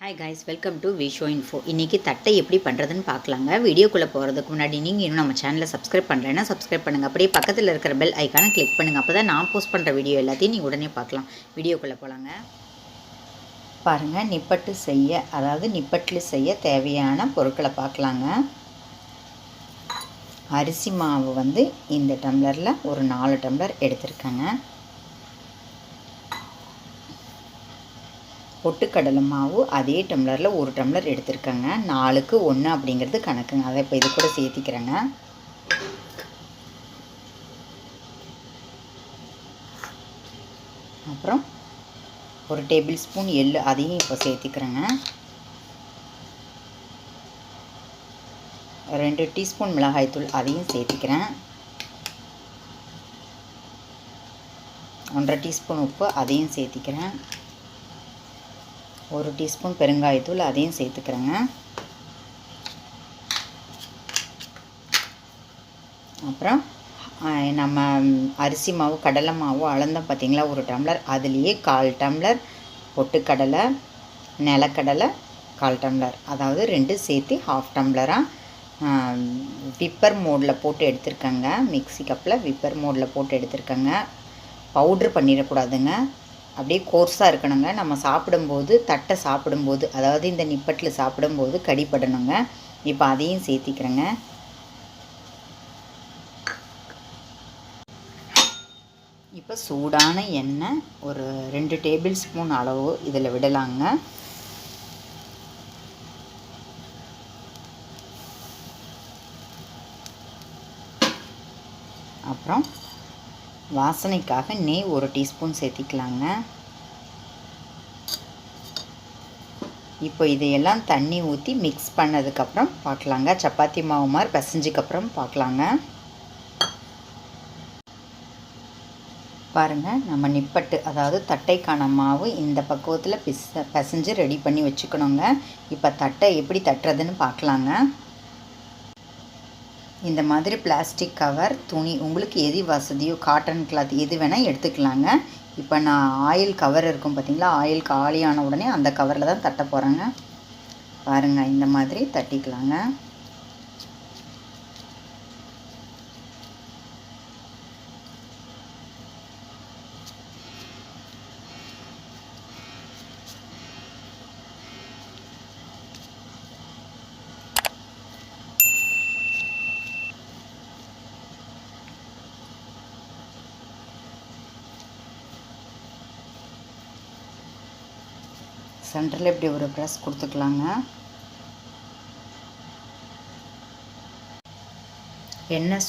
Hi guys, welcome to விஷோ info. இன்றைக்கி தட்டை எப்படி பண்ணுறதுன்னு பார்க்கலாங்க. வீடியோக்குள்ளே போகிறதுக்கு முன்னாடி நீங்கள் இன்னும் நம்ம சேனலை சப்ஸ்கிரைப் பண்ணலைன்னா சப்ஸ்கிரைப் பண்ணுங்கள். அப்படியே பக்கத்தில் இருக்கிற பெல் ஐக்கானை கிளிக் பண்ணுங்கள். அப்போ தான் நான் போஸ்ட் பண்ணுற வீடியோ எல்லாத்தையும் நீங்கள் உடனே பார்க்கலாம். வீடியோக்குள்ளே போகலாங்க. பாருங்கள், நிப்பட்டு செய்ய, அதாவது நிப்பட்டில் செய்ய தேவையான பொருட்களை பார்க்கலாங்க. அரிசி மாவு வந்து இந்த டம்ளரில் ஒரு 4 டம்ளர் எடுத்துருக்கேங்க. பொட்டுக்கடலை மாவு அதே டம்ளரில் 1 டம்ளர் எடுத்துருக்கேங்க. 4க்கு 1 அப்படிங்கிறது கணக்குங்க. அதை இப்போ இது கூட சேர்த்திக்கிறேங்க. அப்புறம் 1 டேபிள் ஸ்பூன் எள்ளு, அதையும் இப்போ சேர்த்திக்கிறேங்க. 2 டீஸ்பூன் மிளகாய்த்தூள், அதையும் சேர்த்திக்கிறேன். 1/2 டீஸ்பூன் உப்பு, அதையும் சேர்த்திக்கிறேன். 1 டீஸ்பூன் பெருங்காயத்தூள், அதையும் சேர்த்துக்கிறேங்க. அப்புறம் நம்ம அரிசி மாவு கடலை மாவு அளந்தோம் பார்த்திங்களா 1 டம்ளர், அதுலேயே 1/4 டம்ளர் பொட்டுக்கடலை, நிலக்கடலை 1/4 டம்ளர், அதாவது 2 சேர்த்து 1/2 டம்ளராக விப்பர் மோடில் போட்டு எடுத்துருக்கேங்க. மிக்ஸி கப்பில் விப்பர் மோடில் போட்டு எடுத்துருக்கேங்க. பவுட்ரு பண்ணிடக்கூடாதுங்க, அப்படியே கோர்ஸாக இருக்கணுங்க. நம்ம சாப்பிடும்போது தட்டை சாப்பிடும்போது, அதாவது இந்த நிப்பட்டில் சாப்பிடும்போது கடிப்படணுங்க. இப்போ அதையும் சேர்த்திக்கிறேங்க. இப்போ சூடான எண்ணெய் ஒரு 2 டேபிள் ஸ்பூன் அளவு இதில் விடலாங்க. அப்புறம் வாசனைக்காக நெய் 1 டீஸ்பூன் சேர்த்திக்கலாங்க. இப்போ இதையெல்லாம் தண்ணி ஊற்றி மிக்ஸ் பண்ணதுக்கப்புறம் பார்க்கலாங்க. சப்பாத்தி மாவு மாதிரி பிசைஞ்சதுக்கப்புறம் பார்க்கலாங்க. பாருங்கள், நம்ம நிப்பட்டு அதாவது தட்டைக்கான மாவு இந்த பக்குவத்தில் பிசைஞ்சு ரெடி பண்ணி வச்சுக்கணுங்க. இப்போ தட்டை எப்படி தட்டுறதுன்னு பார்க்கலாங்க. இந்த மாதிரி பிளாஸ்டிக் கவர், துணி, உங்களுக்கு எது வசதியோ காட்டன் கிளாத் எது வேணால் எடுத்துக்கலாங்க. இப்போ நான் ஆயில் கவர் இருக்கும் பார்த்திங்களா, ஆயில் காலியான உடனே அந்த கவரில் தான் தட்ட போகிறேங்க. பாருங்கள், இந்த மாதிரி தட்டிக்கலாங்க. சென்டரில் இப்படி ஒரு ப்ரெஸ் கொடுத்துக்கலாங்க. எண்ணெய்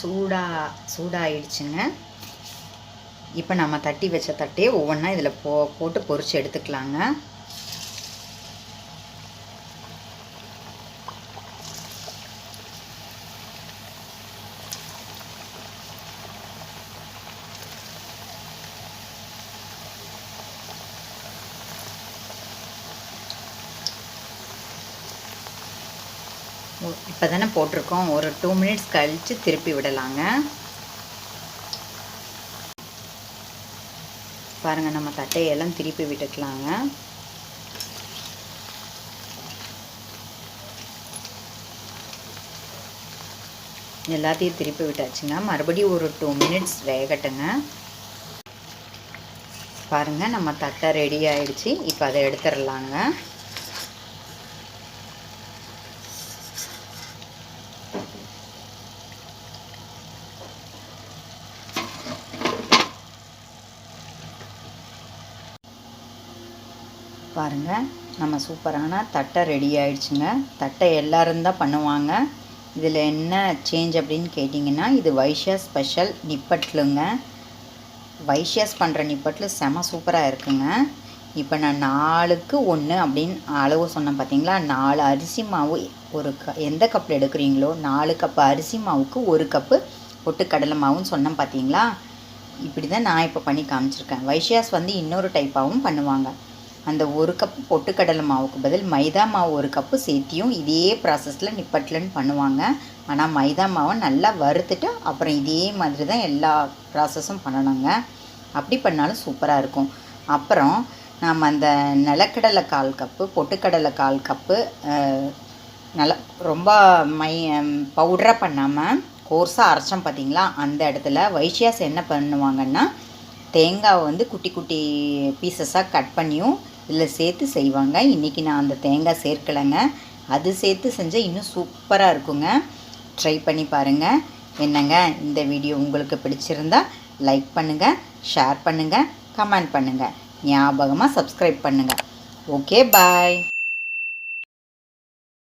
சூடாகிடுச்சுங்க. இப்போ நம்ம தட்டி வச்ச தட்டையே ஒவ்வொன்றா இதில் போட்டு பொரித்து எடுத்துக்கலாங்க. இப்போ தானே போட்டிருக்கோம், ஒரு 2 மினிட்ஸ் கழித்து திருப்பி விடலாங்க. பாருங்கள், நம்ம தட்டையெல்லாம் திருப்பி விட்டுக்கலாங்க. எல்லாத்தையும் திருப்பி விட்டாச்சுங்க. மறுபடியும் ஒரு 2 மினிட்ஸ் வேகட்டுங்க. பாருங்கள், நம்ம தட்டை ரெடி ஆகிடுச்சு. இப்போ அதை எடுத்துடலாங்க. பாருங்கள், நம்ம சூப்பரான தட்டை ரெடி ஆகிடுச்சுங்க. தட்டை எல்லோரும் தான் பண்ணுவாங்க. இதில் என்ன சேஞ்ச் அப்படின்னு கேட்டிங்கன்னா, இது வைஷ்யா ஸ்பெஷல் நிப்பட்லுங்க. வைஷ்யாஸ் பண்ணுற நிப்பட்டில் செம சூப்பராக இருக்குங்க. இப்போ நான் 4க்கு 1 அப்படின்னு அளவு சொன்னேன் பார்த்தீங்களா, 4 அரிசி மாவு எந்த கப்பில் எடுக்கிறீங்களோ 4 கப்பு அரிசி மாவுக்கு 1 கப்பு பொட்டுக்கடலை மாவுன்னு சொன்னேன் பார்த்தீங்களா. இப்படி தான் நான் இப்போ பண்ணி காமிச்சிருக்கேன். வைஷ்யாஸ் வந்து இன்னொரு டைப்பாகவும் பண்ணுவாங்க. அந்த 1 கப்பு பொட்டுக்கடலை மாவுக்கு பதில் மைதா மாவு 1 கப்பு சேர்த்தியும் இதே ப்ராசஸில் நிப்பட்லன்னு பண்ணுவாங்க. ஆனால் மைதா மாவை நல்லா வறுத்துட்டு அப்புறம் இதே மாதிரி தான் எல்லா ப்ராசஸும் பண்ணணுங்க. அப்படி பண்ணாலும் சூப்பராக இருக்கும். அப்புறம் நாம் அந்த நிலக்கடலை 1/4 கப்பு, பொட்டுக்கடலை 1/4 கப்பு, நல்லா ரொம்ப பவுடராக பண்ணாமல் கோர்ஸாக அரைச்சோம் பார்த்திங்களா, அந்த இடத்துல வைஷ்யாஸ் என்ன பண்ணுவாங்கன்னா தேங்காவை வந்து குட்டி குட்டி பீசஸாக கட் பண்ணியும் இதில் சேர்த்து செய்வாங்க. இன்றைக்கி நான் அந்த தேங்காய் சேர்க்கலைங்க. அது சேர்த்து செஞ்சால் இன்னும் சூப்பராக இருக்குங்க. ட்ரை பண்ணி பாருங்கள். என்னங்க, இந்த வீடியோ உங்களுக்கு பிடிச்சிருந்தா லைக் பண்ணுங்கள், ஷேர் பண்ணுங்கள், கமெண்ட் பண்ணுங்கள், ஞாபகமாக சப்ஸ்கிரைப் பண்ணுங்கள். ஓகே, பாய்.